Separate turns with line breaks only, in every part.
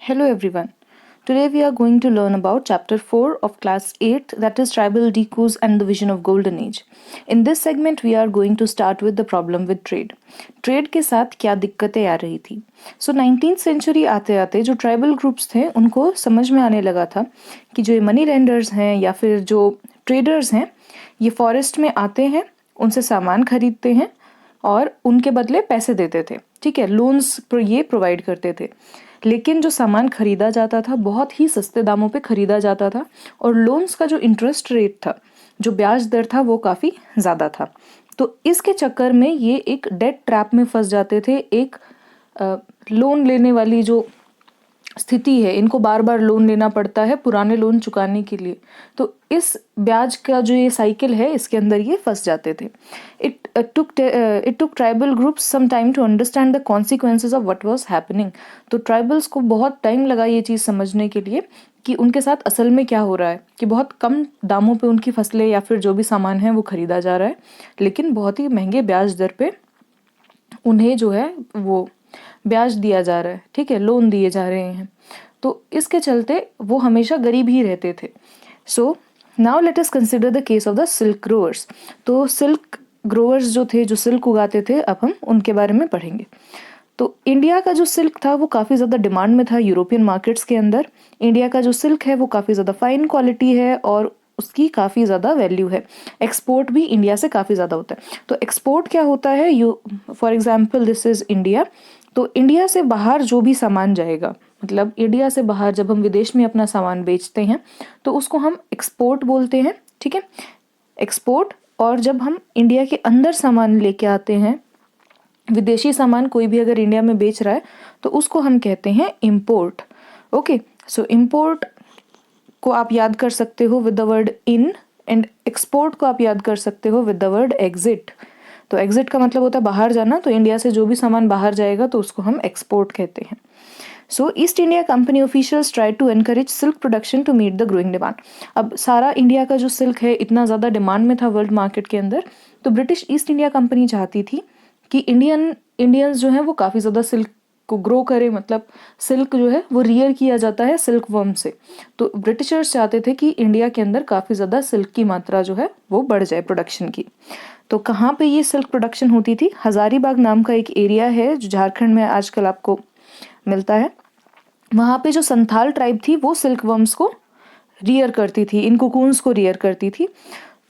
Hello everyone. Today we are going to learn about chapter 4 of class 8, that is tribal decus and the vision of golden age. In this segment we are going to start with the problem with trade. Trade के साथ क्या दिक्कतें आ रही थी. सो 19th century आते आते जो tribal groups थे उनको समझ में आने लगा था कि जो ये मनी लेंडर्स हैं या फिर जो ट्रेडर्स हैं ये फॉरेस्ट में आते हैं, उनसे सामान खरीदते हैं और उनके बदले पैसे देते थे. ठीक है, लोन्स ये प्रोवाइड करते थे. लेकिन जो सामान खरीदा जाता था बहुत ही सस्ते दामों पे खरीदा जाता था और लोन्स का जो इंटरेस्ट रेट था, जो ब्याज दर था, वो काफ़ी ज़्यादा था. तो इसके चक्कर में ये एक डेट ट्रैप में फंस जाते थे. एक लोन लेने वाली जो स्थिति है, इनको बार बार लोन लेना पड़ता है पुराने लोन चुकाने के लिए. तो इस ब्याज का जो ये साइकिल है, इसके अंदर ये फंस जाते थे. It took tribal groups some time to understand the consequences of what was happening. तो ट्राइबल्स को बहुत टाइम लगा ये चीज़ समझने के लिए कि उनके साथ असल में क्या हो रहा है, कि बहुत कम दामों पे उनकी फसलें या फिर जो भी सामान है वो खरीदा जा रहा है, लेकिन बहुत ही महंगे ब्याज दर पे उन्हें जो है वो ब्याज दिया जा रहा है. ठीक है, लोन दिए जा रहे हैं. तो इसके चलते वो हमेशा गरीब ही रहते थे. So now let us consider the case of the silk growers. तो सिल्क ग्रोअर्स जो थे, जो सिल्क उगाते थे, अब हम उनके बारे में पढ़ेंगे. तो इंडिया का जो सिल्क था वो काफ़ी ज़्यादा डिमांड में था यूरोपियन मार्केट्स के अंदर. इंडिया का जो सिल्क है वो काफ़ी ज़्यादा फाइन क्वालिटी है और उसकी काफ़ी ज़्यादा वैल्यू है. एक्सपोर्ट भी इंडिया से काफ़ी ज़्यादा होता है. तो एक्सपोर्ट क्या होता है, for example this is India. तो इंडिया से बाहर जो भी सामान जाएगा, मतलब इंडिया से बाहर जब हम विदेश में अपना सामान बेचते हैं तो उसको हम एक्सपोर्ट बोलते हैं. ठीक है, एक्सपोर्ट. और जब हम इंडिया के अंदर सामान लेके आते हैं, विदेशी सामान कोई भी अगर इंडिया में बेच रहा है तो उसको हम कहते हैं इम्पोर्ट. ओके, सो इम्पोर्ट को आप याद कर सकते हो with the word in, and export को आप याद कर सकते हो विद द वर्ड एग्जिट. तो एग्जिट का मतलब होता है बाहर जाना. तो इंडिया से जो भी सामान बाहर जाएगा तो उसको हम एक्सपोर्ट कहते हैं. So East India Company officials try to encourage silk production to meet the growing demand. अब सारा इंडिया का जो सिल्क है इतना ज़्यादा डिमांड में था वर्ल्ड मार्केट के अंदर, तो ब्रिटिश ईस्ट इंडिया कंपनी चाहती थी कि इंडियंस जो है वो काफ़ी ज़्यादा सिल्क को ग्रो करे. मतलब सिल्क जो है वो रियर किया जाता है सिल्क वर्म से. तो ब्रिटिशर्स चाहते थे कि इंडिया के अंदर काफ़ी ज़्यादा सिल्क की मात्रा जो है वो बढ़ जाए प्रोडक्शन की. तो कहाँ पे ये सिल्क प्रोडक्शन होती थी, हजारीबाग नाम का एक एरिया है जो झारखंड में आजकल आपको मिलता है. वहाँ पे जो संथाल ट्राइब थी वो सिल्क वर्म्स को रियर करती थी, इन कुकून्स को रियर करती थी.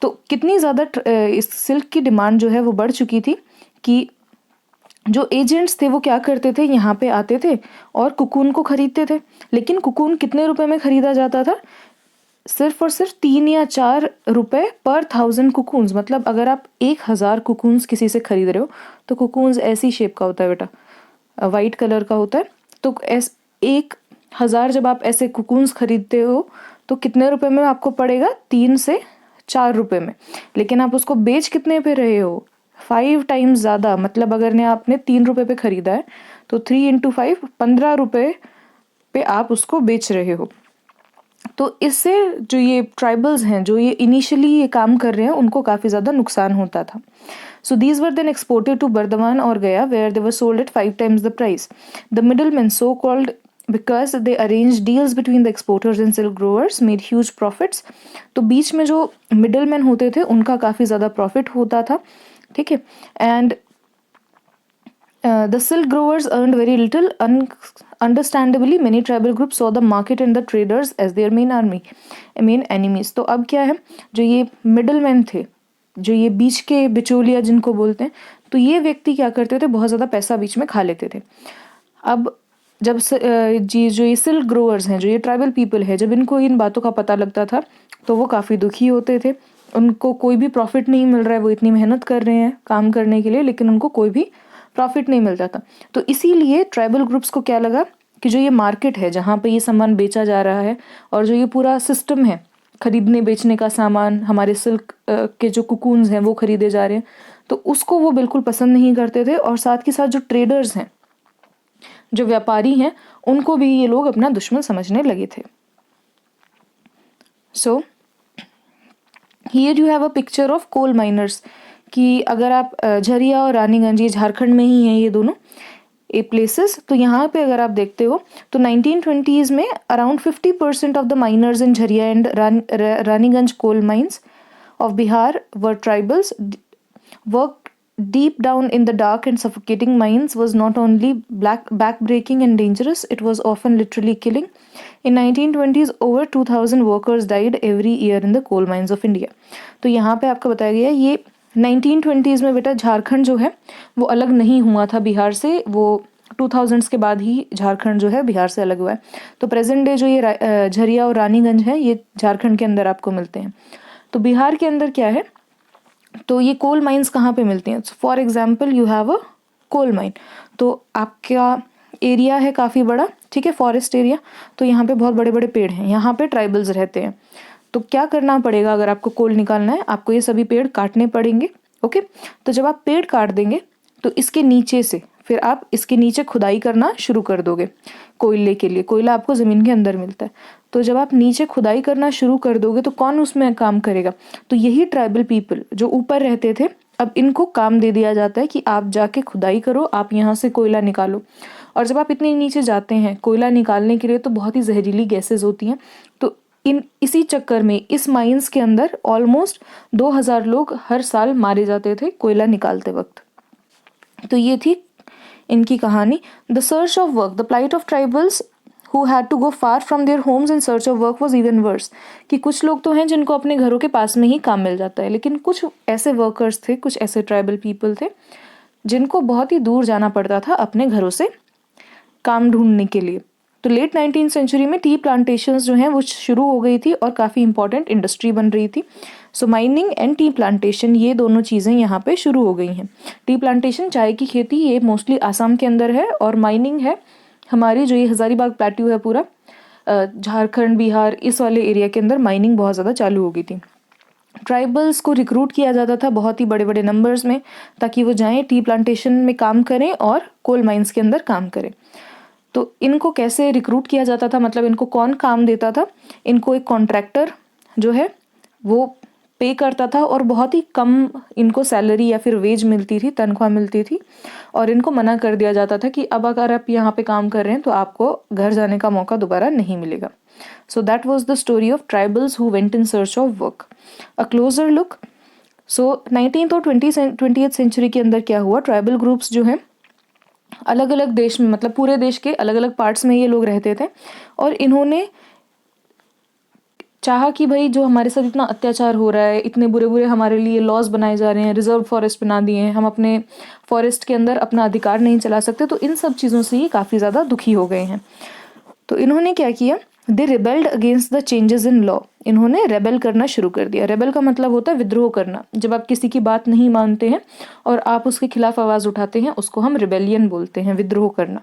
तो कितनी ज़्यादा इस सिल्क की डिमांड जो है वो बढ़ चुकी थी कि जो एजेंट्स थे वो क्या करते थे, यहाँ पे आते थे और कुकून को खरीदते थे. लेकिन कुकून कितने रुपए में खरीदा जाता था, सिर्फ और सिर्फ 3 या 4 रुपए पर 1000 कुकून्स. मतलब अगर आप 1000 कुकून्स किसी से खरीद रहे हो तो कुकून्स ऐसी शेप का होता है बेटा, वाइट कलर का होता है. तो 1000 जब आप ऐसे कुकून्स खरीदते हो तो कितने रुपए में आपको पड़ेगा, 3 से 4 रुपए में. लेकिन आप उसको बेच कितने पे रहे हो, 5 टाइम्स ज़्यादा. मतलब अगर ने आपने 3 रुपए पे खरीदा है तो 3 × 5 15 रुपए पे आप उसको बेच रहे हो. तो इससे जो ये ट्राइबल्स हैं, जो ये इनिशियली ये काम कर रहे हैं, उनको काफ़ी ज़्यादा नुकसान होता था. So these were then exported to Burdwan और Gaya where they were sold at 5 times the price. The middle man, so called because they arrange deals between the exporters and silk growers, made huge profits. तो बीच में जो middle man होते थे उनका काफ़ी ज़्यादा प्रॉफिट होता था. ठीक है, and the silk growers earned very little. Understandably, many tribal groups saw the market and the traders as their main enemies. तो अब क्या है, जो ये middlemen थे, जो ये बीच के बिचौलिया जिनको बोलते हैं, तो ये व्यक्ति क्या करते थे, बहुत ज़्यादा पैसा बीच में खा लेते थे. अब जब जो ये सिल्क ग्रोअर्स हैं, जो ये ट्राइबल पीपल है, जब इनको इन बातों का पता लगता था तो वो काफ़ी दुखी होते थे. उनको कोई भी प्रॉफिट नहीं मिल रहा है, वो इतनी मेहनत कर रहे हैं काम करने के लिए, लेकिन उनको कोई भी प्रॉफिट नहीं मिलता था. तो इसीलिए ट्राइबल ग्रुप्स को क्या लगा कि जो ये मार्केट है जहाँ पे ये सामान बेचा जा रहा है और जो ये पूरा सिस्टम है खरीदने बेचने का, सामान हमारे सिल्क के जो कुकून्स हैं वो खरीदे जा रहे हैं, तो उसको वो बिल्कुल पसंद नहीं करते थे. और साथ के साथ जो ट्रेडर्स हैं, जो व्यापारी हैं, उनको भी ये लोग अपना दुश्मन समझने लगे थे. So here you have a picture of coal miners, कि अगर आप झरिया और रानीगंज, ये झारखंड में ही हैं ये दोनों, ए प्लेसेस। तो यहाँ पे अगर आप देखते हो तो 1920s में around 50% of the miners in Jharia and Raniganj coal mines of Bihar were tribals. Work deep down in the dark and suffocating mines was not only backbreaking and dangerous, it was often literally killing. In 1920s, over 2000 workers died every year in the coal mines of India. तो यहाँ पे आपको बताया गया ये 1920s में बेटा झारखंड जो है वो अलग नहीं हुआ था बिहार से, वो 2000s के बाद ही झारखंड जो है बिहार से अलग हुआ है। तो प्रेजेंट डे जो ये झरिया और रानीगंज है ये झारखंड के अंदर आपको मिलते हैं। तो बिहार के अंदर क्या है, तो ये कोल माइंस कहाँ पे मिलती हैं? For example you have a coal mine, तो आपका एरिया है काफ़ी बड़ा, ठीक है, फॉरेस्ट एरिया, तो यहाँ पे बहुत बड़े बड़े पेड़ हैं, यहाँ पे ट्राइबल्स रहते हैं। तो क्या करना पड़ेगा अगर आपको कोल निकालना है? आपको ये सभी पेड़ काटने पड़ेंगे। ओके, तो जब आप पेड़ काट देंगे तो इसके नीचे से फिर आप इसके नीचे खुदाई करना शुरू कर दोगे कोयले के लिए। कोयला आपको ज़मीन के अंदर मिलता है, तो जब आप नीचे खुदाई करना शुरू कर दोगे तो कौन उसमें काम करेगा? तो यही ट्राइबल पीपल जो ऊपर रहते थे, अब इनको काम दे दिया जाता है कि आप जाके खुदाई करो, आप यहाँ से कोयला निकालो। और जब आप इतने नीचे जाते हैं कोयला निकालने के लिए तो बहुत ही जहरीली गैसेज होती हैं। तो इसी चक्कर में इस माइंस के अंदर ऑलमोस्ट 2000 लोग हर साल मारे जाते थे कोयला निकालते वक्त। तो ये थी इनकी कहानी। The search of work, the plight of tribals who had to go far from their homes in search of work was even worse। कि कुछ लोग तो हैं जिनको अपने घरों के पास में ही काम मिल जाता है, लेकिन कुछ ऐसे वर्कर्स थे, कुछ ऐसे ट्राइबल पीपल थे जिनको बहुत ही दूर जाना पड़ता था अपने घरों से काम ढूंढने के लिए। तो लेट 19th सेंचुरी में टी प्लांटेशंस जो हैं वो शुरू हो गई थी और काफ़ी इंपॉर्टेंट इंडस्ट्री बन रही थी। सो माइनिंग एंड टी प्लांटेशन ये दोनों चीज़ें यहाँ पे शुरू हो गई हैं। टी प्लांटेशन चाय की खेती ये मोस्टली आसाम के अंदर है, और माइनिंग है हमारी जो ये हजारीबाग प्लेट्यू है पूरा झारखंड बिहार इस वाले एरिया के अंदर माइनिंग बहुत ज़्यादा चालू हो गई थी। ट्राइबल्स को रिक्रूट किया जाता था बहुत ही बड़े बड़े नंबर्स में ताकि वो जाएं टी प्लांटेशन में काम करें और कोल माइंस के अंदर काम करें। तो इनको कैसे रिक्रूट किया जाता था, मतलब इनको कौन काम देता था? इनको एक कॉन्ट्रैक्टर जो है वो पे करता था और बहुत ही कम इनको सैलरी या फिर वेज मिलती थी, तनख्वाह मिलती थी, और इनको मना कर दिया जाता था कि अब अगर आप यहाँ पे काम कर रहे हैं तो आपको घर जाने का मौका दोबारा नहीं मिलेगा। So that was the story of tribals who went in search of work. A closure look. So 19th और 20th सेंचुरी के अंदर क्या हुआ, ट्राइबल ग्रुप्स जो हैं अलग अलग देश में, मतलब पूरे देश के अलग अलग पार्ट्स में ये लोग रहते थे, और इन्होंने चाहा कि भाई जो हमारे साथ इतना अत्याचार हो रहा है, इतने बुरे बुरे हमारे लिए लॉज बनाए जा रहे हैं, रिजर्व फॉरेस्ट बना दिए हैं, हम अपने फॉरेस्ट के अंदर अपना अधिकार नहीं चला सकते, तो इन सब चीज़ों से ये काफ़ी ज़्यादा दुखी हो गए हैं। तो इन्होंने क्या किया, they rebelled against the changes in law. इन्होंने रेबेल करना शुरू कर दिया। रेबेल का मतलब होता है विद्रोह करना। जब आप किसी की बात नहीं मानते हैं और आप उसके खिलाफ आवाज़ उठाते हैं उसको हम रिबेलियन बोलते हैं, विद्रोह करना।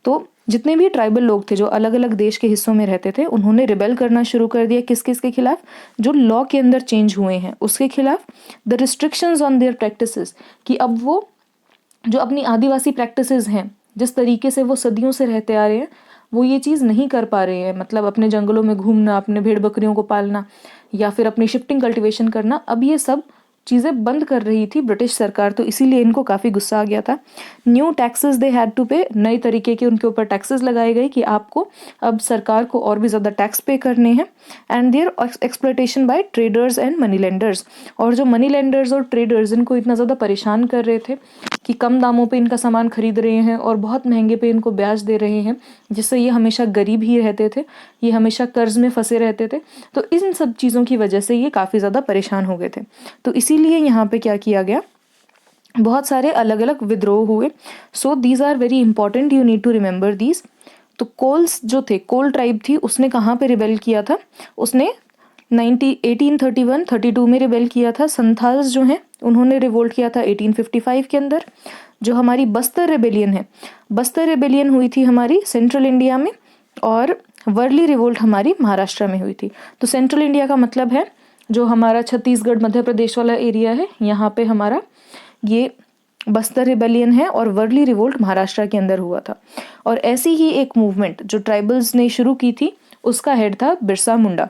तो जितने भी ट्राइबल लोग थे जो अलग अलग देश के हिस्सों में रहते थे उन्होंने रिबेल करना शुरू कर दिया। किस किस के खिलाफ? जो लॉ के अंदर चेंज हुए हैं उसके खिलाफ। The restrictions on their practices, कि अब वो जो अपनी आदिवासी प्रैक्टिसेस हैं, जिस तरीके से वो सदियों से रहते आ रहे हैं, वो ये चीज़ नहीं कर पा रहे हैं। मतलब अपने जंगलों में घूमना, अपने भेड़ बकरियों को पालना या फिर अपनी शिफ्टिंग कल्टीवेशन करना, अब ये सब चीज़ें बंद कर रही थी ब्रिटिश सरकार, तो इसीलिए इनको काफ़ी गुस्सा आ गया था। New taxes they had to pay, नए तरीके के उनके ऊपर टैक्सेस लगाए गए कि आपको अब सरकार को और भी ज़्यादा टैक्स पे करने हैं। And their exploitation by traders and money lenders, और जो मनी लेंडर्स और ट्रेडर्स इनको इतना ज़्यादा परेशान कर रहे थे कि कम दामों पे इनका सामान खरीद रहे हैं और बहुत महंगे पे इनको ब्याज दे रहे हैं, जिससे ये हमेशा गरीब ही रहते थे, ये हमेशा कर्ज में फंसे रहते थे। तो इन सब चीज़ों की वजह से ये काफ़ी ज़्यादा परेशान हो गए थे। तो इसीलिए यहाँ पे क्या किया गया, बहुत सारे अलग अलग विद्रोह हुए। So these are very important, you need to remember these. तो कोल्स जो थे, कोल ट्राइब थी, उसने कहाँ पे रिबेल किया था? उसने 1831-32 में रिबेल किया था। संथाल्स जो हैं उन्होंने रिवोल्ट किया था 1855 के अंदर। जो हमारी बस्तर रेबेलियन है, बस्तर रेबेलियन हुई थी हमारी सेंट्रल इंडिया में, और वर्ली रिवोल्ट हमारी महाराष्ट्र में हुई थी। तो सेंट्रल इंडिया का मतलब है जो हमारा छत्तीसगढ़ मध्य प्रदेश वाला एरिया है, यहाँ पे हमारा ये बस्तर रिबेलियन है, और वर्ली रिवोल्ट महाराष्ट्र के अंदर हुआ था। और ऐसी ही एक मूवमेंट जो ट्राइबल्स ने शुरू की थी उसका हेड था Birsa Munda.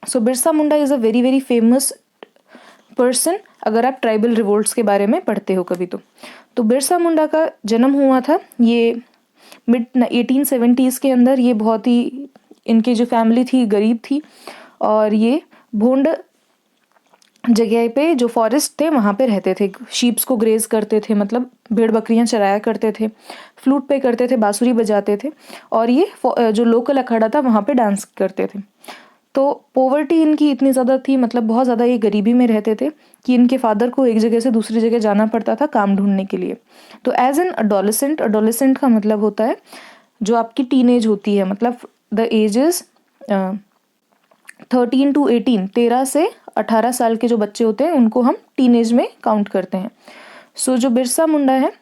So Birsa Munda is a very very famous person अगर आप ट्राइबल रिवोल्ट्स के बारे में पढ़ते हो कभी। तो तो बिरसा मुंडा का जन्म हुआ था ये मिड 1870s के अंदर। ये बहुत ही, इनकी जो फैमिली थी गरीब थी, और ये भोंड जगह पे जो फॉरेस्ट थे वहाँ पे रहते थे। शीप्स को ग्रेज करते थे, मतलब भेड़ बकरियां चराया करते थे, फ्लूट पे करते थे, बांसुरी बजाते थे, और ये जो लोकल अखाड़ा था वहाँ पे डांस करते थे। तो पोवर्टी इनकी इतनी ज़्यादा थी, मतलब बहुत ज़्यादा ये गरीबी में रहते थे कि इनके फादर को एक जगह से दूसरी जगह जाना पड़ता था काम ढूंढने के लिए। तो एज एन अडोलेसेंट, अडोलेसेंट का मतलब होता है जो आपकी टीनेज होती है, मतलब द एजेस 13 to 18, 13 से 18 साल के जो बच्चे होते हैं उनको हम टीनेज में काउंट करते हैं। सो जो बिरसा मुंडा है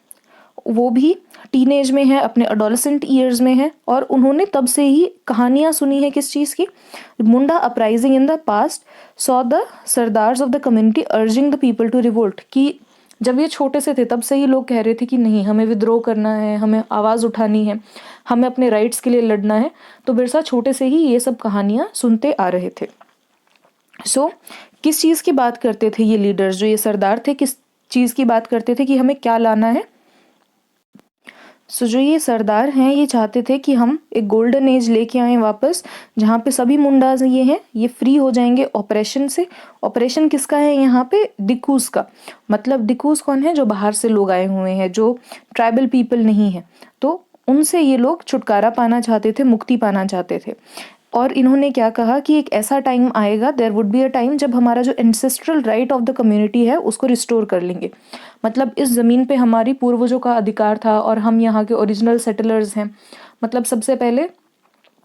वो भी टीनेज में है, अपने अडोलेसेंट ईयर्स में है, और उन्होंने तब से ही कहानियां सुनी है किस चीज़ की, Munda uprising in the past saw the sardars of the community urging the people to revolt. कि जब ये छोटे से थे तब से ही लोग कह रहे थे कि नहीं, हमें विद्रोह करना है, हमें आवाज़ उठानी है, हमें अपने राइट्स के लिए लड़ना है। तो बिरसा छोटे से ही ये सब कहानियां सुनते आ रहे थे। सो किस चीज़ की बात करते थे ये लीडर्स, जो ये सरदार थे, किस चीज़ की बात करते थे कि हमें क्या लाना है। सो जो ये सरदार हैं ये चाहते थे कि हम एक गोल्डन एज लेके आए वापस, जहाँ पे सभी मुंडाज ये हैं ये फ्री हो जाएंगे ऑपरेशन से। ऑपरेशन किसका है यहाँ पे? डिकूज का। मतलब डिकूज कौन है? जो बाहर से लोग आए हुए हैं, जो ट्राइबल पीपल नहीं है, तो उनसे ये लोग छुटकारा पाना चाहते थे, मुक्ति पाना चाहते थे। और इन्होंने क्या कहा कि एक ऐसा टाइम आएगा, there would be a time, जब हमारा जो ancestral right of the community है उसको रिस्टोर कर लेंगे। मतलब इस ज़मीन पे हमारी पूर्वजों का अधिकार था और हम यहाँ के ओरिजिनल सेटलर्स हैं। मतलब सबसे पहले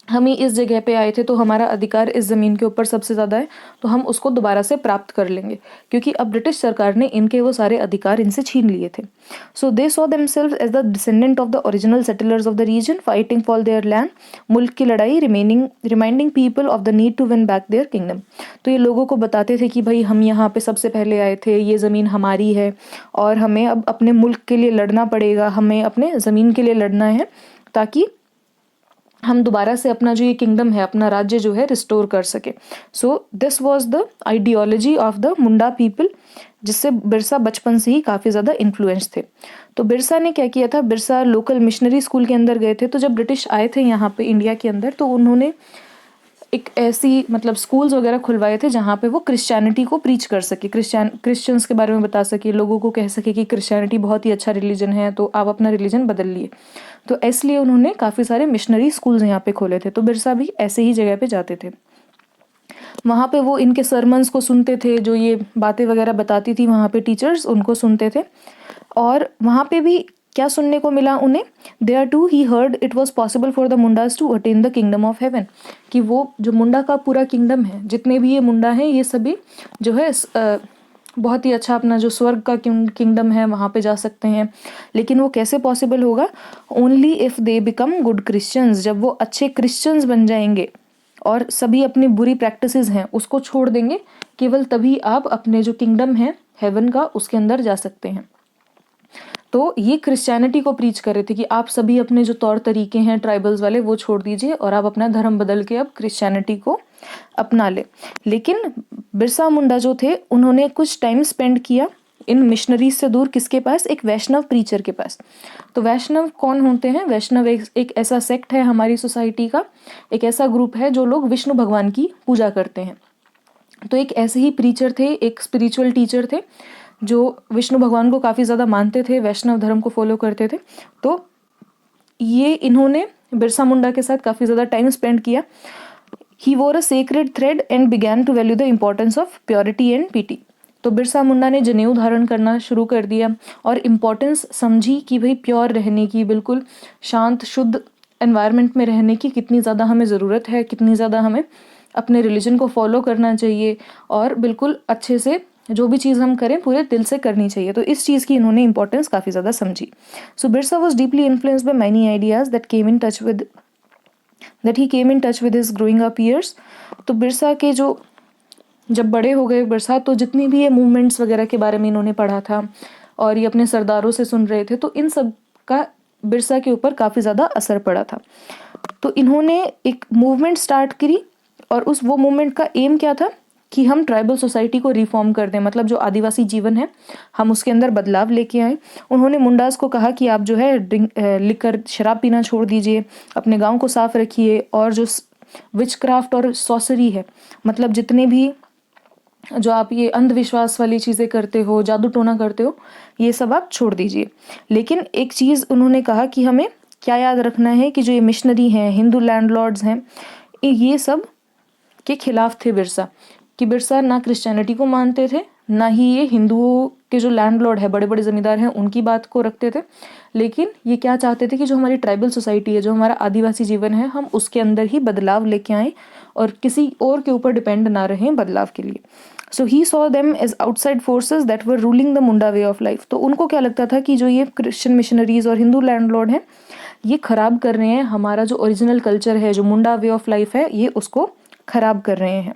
हम ही इस जगह पे आए थे, तो हमारा अधिकार इस ज़मीन के ऊपर सबसे ज़्यादा है, तो हम उसको दोबारा से प्राप्त कर लेंगे, क्योंकि अब ब्रिटिश सरकार ने इनके वो सारे अधिकार इनसे छीन लिए थे। So they saw themselves as the descendant of the original settlers of the region fighting for their land. मुल्क की लड़ाई, reminding people of the need to win back their kingdom. तो ये लोगों को बताते थे कि भाई हम यहाँ पे सबसे पहले आए थे, ये ज़मीन हमारी है, और हमें अब अपने मुल्क के लिए लड़ना पड़ेगा, हमें अपने ज़मीन के लिए लड़ना है, ताकि हम दोबारा से अपना जो ये किंगडम है, अपना राज्य जो है, रिस्टोर कर सके। So this was the ideology of the Munda people, जिससे बिरसा बचपन से ही काफ़ी ज़्यादा इन्फ्लुएंस थे। तो बिरसा ने क्या किया था, बिरसा लोकल मिशनरी स्कूल के अंदर गए थे। तो जब ब्रिटिश आए थे यहाँ पे इंडिया के अंदर, तो उन्होंने एक ऐसी, मतलब स्कूल्स वगैरह खुलवाए थे जहाँ पे वो क्रिश्चियनिटी को प्रीच कर सके, क्रिश्चियंस के बारे में बता सके, लोगों को कह सके कि क्रिश्चियनिटी बहुत ही अच्छा रिलीजन है, तो आप अपना रिलीजन बदल लिए। तो इसलिए उन्होंने काफ़ी सारे मिशनरी स्कूल्स यहाँ पे खोले थे। तो बिरसा भी ऐसे ही जगह पे जाते थे, वहाँ पे वो इनके सरमन्स को सुनते थे, जो ये बातें वगैरह बताती थी वहाँ पे टीचर्स, उनको सुनते थे। और वहाँ पे भी क्या सुनने को मिला उन्हें? There too he heard it was possible for the Mundas to attain the kingdom of heaven. कि वो जो मुंडा का पूरा किंगडम है, जितने भी ये मुंडा हैं, ये सभी जो है बहुत ही अच्छा अपना जो स्वर्ग का किंगडम है वहाँ पे जा सकते हैं। लेकिन वो कैसे पॉसिबल होगा? Only if they become good Christians. जब वो अच्छे क्रिश्चियंस बन जाएंगे और सभी अपनी बुरी प्रैक्टिसेस हैं उसको छोड़ देंगे, केवल तभी आप अपने जो किंगडम है हेवन का, उसके अंदर जा सकते हैं। तो ये क्रिश्चियनिटी को प्रीच कर रहे थे कि आप सभी अपने जो तौर तरीके हैं ट्राइबल्स वाले वो छोड़ दीजिए और आप अपना धर्म बदल के अब क्रिश्चियनिटी को अपना ले। लेकिन बिरसा मुंडा जो थे, उन्होंने कुछ टाइम स्पेंड किया इन मिशनरीज से दूर। किसके पास? एक वैष्णव प्रीचर के पास। तो वैष्णव कौन होते हैं? वैष्णव एक ऐसा सेक्ट है हमारी सोसाइटी का, एक ऐसा ग्रुप है जो लोग विष्णु भगवान की पूजा करते हैं। तो एक ऐसे ही प्रीचर थे, एक स्पिरिचुअल टीचर थे जो विष्णु भगवान को काफ़ी ज़्यादा मानते थे, वैष्णव धर्म को फॉलो करते थे। तो ये इन्होंने बिरसा मुंडा के साथ काफ़ी ज़्यादा टाइम स्पेंड किया। He wore a sacred thread and began to value the importance of purity and piety. तो बिरसा मुंडा ने जनेऊ धारण करना शुरू कर दिया और इम्पोर्टेंस समझी कि भाई प्योर रहने की, बिल्कुल शांत शुद्ध एनवायरनमेंट में रहने की कितनी ज़्यादा हमें ज़रूरत है, कितनी ज़्यादा हमें अपने रिलीजन को फॉलो करना चाहिए, और बिल्कुल अच्छे से जो भी चीज़ हम करें पूरे दिल से करनी चाहिए। तो इस चीज़ की इन्होंने इंपॉर्टेंस काफ़ी ज़्यादा समझी। So Birsa was deeply influenced by many ideas that he came in touch with his growing up years. तो बिरसा के जो जब बड़े हो गए बिरसा, तो जितनी भी ये मूवमेंट्स वगैरह के बारे में इन्होंने पढ़ा था और ये अपने सरदारों से सुन रहे थे, तो इन सब का बिरसा के ऊपर काफ़ी ज़्यादा असर पड़ा था। तो इन्होंने एक मूवमेंट स्टार्ट करी, और वो मूवमेंट का एम क्या था कि हम ट्राइबल सोसाइटी को रिफॉर्म कर दें, मतलब जो आदिवासी जीवन है हम उसके अंदर बदलाव लेके आए। उन्होंने मुंडास को कहा कि आप जो है लिकर शराब पीना छोड़ दीजिए, अपने गांव को साफ रखिए, और जो विचक्राफ्ट और सॉसरी है, मतलब जितने भी जो आप ये अंधविश्वास वाली चीज़ें करते हो, जादू टोना करते हो, ये सब आप छोड़ दीजिए। लेकिन एक चीज़ उन्होंने कहा कि हमें क्या याद रखना है कि जो ये मिशनरी हैं, हिंदू लैंडलॉर्ड्स हैं, ये सब के खिलाफ थे बिरसा। कि बिरसा ना क्रिश्चियनिटी को मानते थे, ना ही ये हिंदुओं के जो लैंडलॉर्ड है, बड़े बड़े जमींदार हैं, उनकी बात को रखते थे। लेकिन ये क्या चाहते थे कि जो हमारी ट्राइबल सोसाइटी है, जो हमारा आदिवासी जीवन है, हम उसके अंदर ही बदलाव लेके आए और किसी और के ऊपर डिपेंड ना रहें बदलाव के लिए। So he saw them as outside forces that were ruling the Munda way of life. तो उनको क्या लगता था कि जो ये क्रिश्चियन मिशनरीज और हिंदू लैंडलॉर्ड हैं, ये खराब कर रहे हैं हमारा जो ओरिजिनल कल्चर है, जो मुंडा वे ऑफ लाइफ है, ये उसको खराब कर रहे हैं।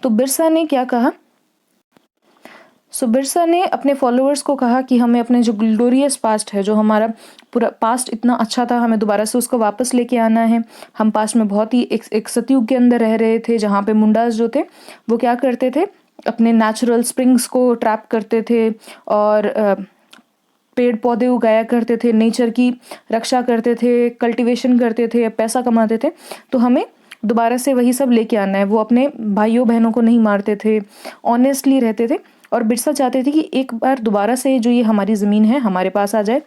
तो बिरसा ने क्या कहा? बिरसा ने अपने फॉलोअर्स को कहा कि हमें अपने जो ग्लोरियस पास्ट है, जो हमारा पूरा पास्ट इतना अच्छा था, हमें दोबारा से उसको वापस लेके आना है। हम पास्ट में बहुत ही एक सतयुग के अंदर रह रहे थे, जहाँ पे मुंडास जो थे वो क्या करते थे, अपने नेचुरल स्प्रिंग्स को ट्रैप करते थे और पेड़ पौधे उगाया करते थे, नेचर की रक्षा करते थे, कल्टीवेशन करते थे, पैसा कमाते थे। तो हमें दोबारा से वही सब लेके आना है। वो अपने भाइयों बहनों को नहीं मारते थे, ऑनेस्टली रहते थे। और बिरसा चाहते थे कि एक बार दोबारा से जो ये हमारी ज़मीन है हमारे पास आ जाए,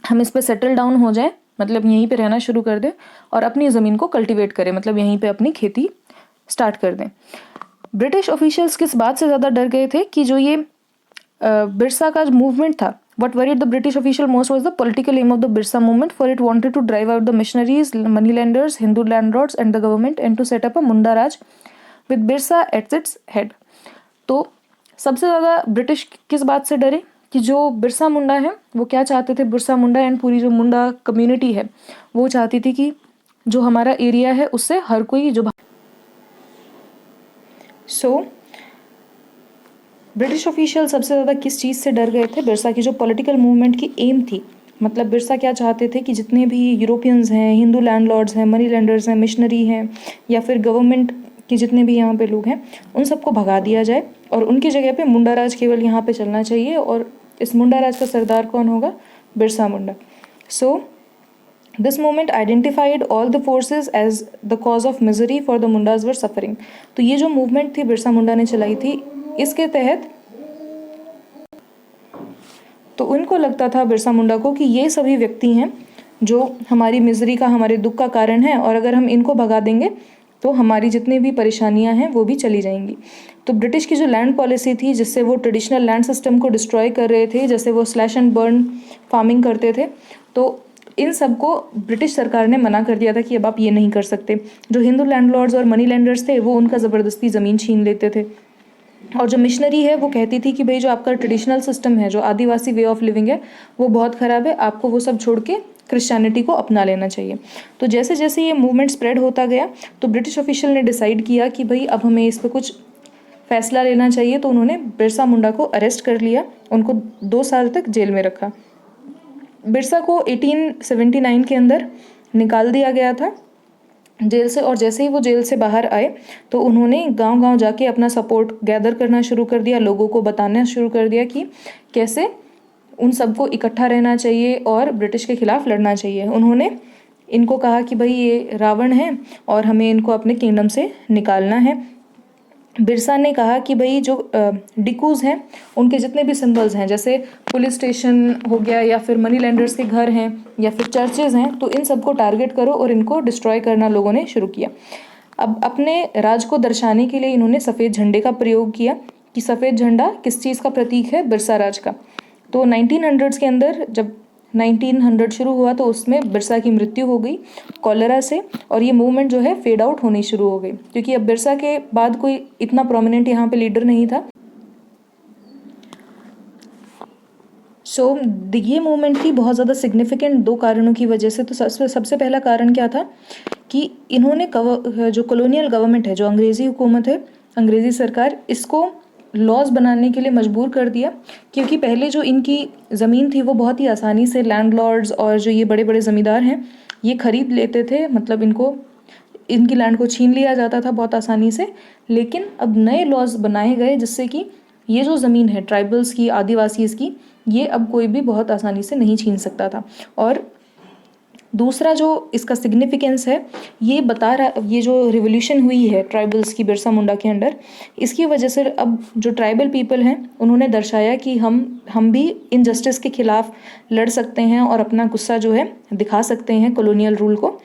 हम इस पर सेटल डाउन हो जाए, मतलब यहीं पे रहना शुरू कर दें और अपनी ज़मीन को कल्टीवेट करें, मतलब यहीं पे अपनी खेती स्टार्ट कर दें। ब्रिटिश ऑफिशियल्स किस बात से ज़्यादा डर गए थे कि जो ये बिरसा का मूवमेंट था, what worried the British official most was the political aim of the Birsa movement, for it wanted to drive out the missionaries, moneylenders, Hindu landlords and the government and to set up a Munda Raj with Birsa at its head। तो सबसे ज़्यादा British किस बात से डरे कि जो बिरसा मुंडा है वो क्या चाहते थे, बिरसा मुंडा एंड पूरी जो मुंडा कम्युनिटी है वो चाहती थी कि जो हमारा एरिया है उससे हर कोई जो ब्रिटिश ऑफिशियल सबसे ज़्यादा किस चीज़ से डर गए थे? बिरसा की जो पॉलिटिकल मूवमेंट की एम थी। मतलब बिरसा क्या चाहते थे कि जितने भी यूरोपियंस हैं, हिंदू लैंडलॉर्ड्स हैं, मनी लैंडर्स हैं, मिशनरी हैं, या फिर गवर्नमेंट के जितने भी यहाँ पे लोग हैं, उन सबको भगा दिया जाए और उनकी जगह पे मुंडा राज केवल यहाँ पे चलना चाहिए। और इस मुंडा राज का सरदार कौन होगा? Birsa Munda. This movement identified all the forces as the cause of misery for the Mundas were suffering. तो ये जो मूवमेंट थी बिरसा मुंडा ने चलाई थी, इसके तहत तो उनको लगता था बिरसा मुंडा को कि ये सभी व्यक्ति हैं जो हमारी मिजरी का, हमारे दुख का कारण है, और अगर हम इनको भगा देंगे तो हमारी जितनी भी परेशानियां हैं वो भी चली जाएंगी। तो ब्रिटिश की जो लैंड पॉलिसी थी, जिससे वो ट्रेडिशनल लैंड सिस्टम को डिस्ट्रॉय कर रहे थे, जैसे वो स्लैश एंड बर्न फार्मिंग करते थे, तो इन सबको ब्रिटिश सरकार ने मना कर दिया था कि अब आप ये नहीं कर सकते। जो हिंदू लैंडलॉर्ड्स और मनी लैंडर्स थे वो उनका ज़बरदस्ती ज़मीन छीन लेते थे, और जो मिशनरी है वो कहती थी कि भाई जो आपका ट्रेडिशनल सिस्टम है, जो आदिवासी वे ऑफ लिविंग है, वो बहुत ख़राब है, आपको वो सब छोड़ के क्रिश्चियनिटी को अपना लेना चाहिए। तो जैसे जैसे ये मूवमेंट स्प्रेड होता गया तो ब्रिटिश ऑफिशियल ने डिसाइड किया कि भाई अब हमें इस पर कुछ फैसला लेना चाहिए। तो उन्होंने बिरसा मुंडा को अरेस्ट कर लिया, उनको 2 साल तक जेल में रखा। बिरसा को 1879 के अंदर निकाल दिया गया था जेल से, और जैसे ही वो जेल से बाहर आए तो उन्होंने गांव-गांव जाके अपना सपोर्ट गैदर करना शुरू कर दिया, लोगों को बताना शुरू कर दिया कि कैसे उन सबको इकट्ठा रहना चाहिए और ब्रिटिश के खिलाफ लड़ना चाहिए। उन्होंने इनको कहा कि भाई ये रावण है और हमें इनको अपने किंगडम से निकालना है। बिरसा ने कहा कि भाई जो डिकूज़ हैं उनके जितने भी सिंबल्स हैं, जैसे पुलिस स्टेशन हो गया या फिर मनी लैंडर्स के घर हैं या फिर चर्चेज़ हैं, तो इन सबको टारगेट करो और इनको डिस्ट्रॉय करना लोगों ने शुरू किया। अब अपने राज को दर्शाने के लिए इन्होंने सफ़ेद झंडे का प्रयोग किया कि सफ़ेद झंडा किस चीज़ का प्रतीक है? बिरसा राज का। तो 1900s के अंदर जब 1900 शुरू हुआ तो उसमें बिरसा की मृत्यु हो गई कॉलेरा से, और ये मूवमेंट जो है फेड आउट होनी शुरू हो गई क्योंकि अब बिरसा के बाद कोई इतना प्रोमिनेंट यहाँ पे लीडर नहीं था। ये मूवमेंट थी बहुत ज़्यादा सिग्निफिकेंट 2 कारणों की वजह से। तो सबसे पहला कारण क्या था कि इन्होंने जो कॉलोनियल गवर्नमेंट है, जो अंग्रेज़ी हुकूमत है, अंग्रेज़ी सरकार, इसको लॉज बनाने के लिए मजबूर कर दिया। क्योंकि पहले जो इनकी ज़मीन थी वो बहुत ही आसानी से लैंडलॉर्ड्स और जो ये बड़े बड़े ज़मींदार हैं ये ख़रीद लेते थे, मतलब इनको इनकी लैंड को छीन लिया जाता था बहुत आसानी से। लेकिन अब नए लॉज बनाए गए जिससे कि ये जो ज़मीन है ट्राइबल्स की, आदिवासीज़ की, ये अब कोई भी बहुत आसानी से नहीं छीन सकता था। और दूसरा जो इसका सिग्निफिकेंस है, ये बता रहा, ये जो रिवोल्यूशन हुई है ट्राइबल्स की बिरसा मुंडा के अंडर, इसकी वजह से अब जो ट्राइबल पीपल हैं उन्होंने दर्शाया कि हम भी इनजस्टिस के खिलाफ लड़ सकते हैं और अपना गुस्सा जो है दिखा सकते हैं कॉलोनियल रूल को।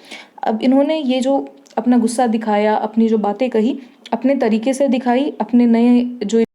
अब इन्होंने ये जो अपना गुस्सा दिखाया, अपनी जो बातें कही, अपने तरीके से दिखाई, अपने नए जो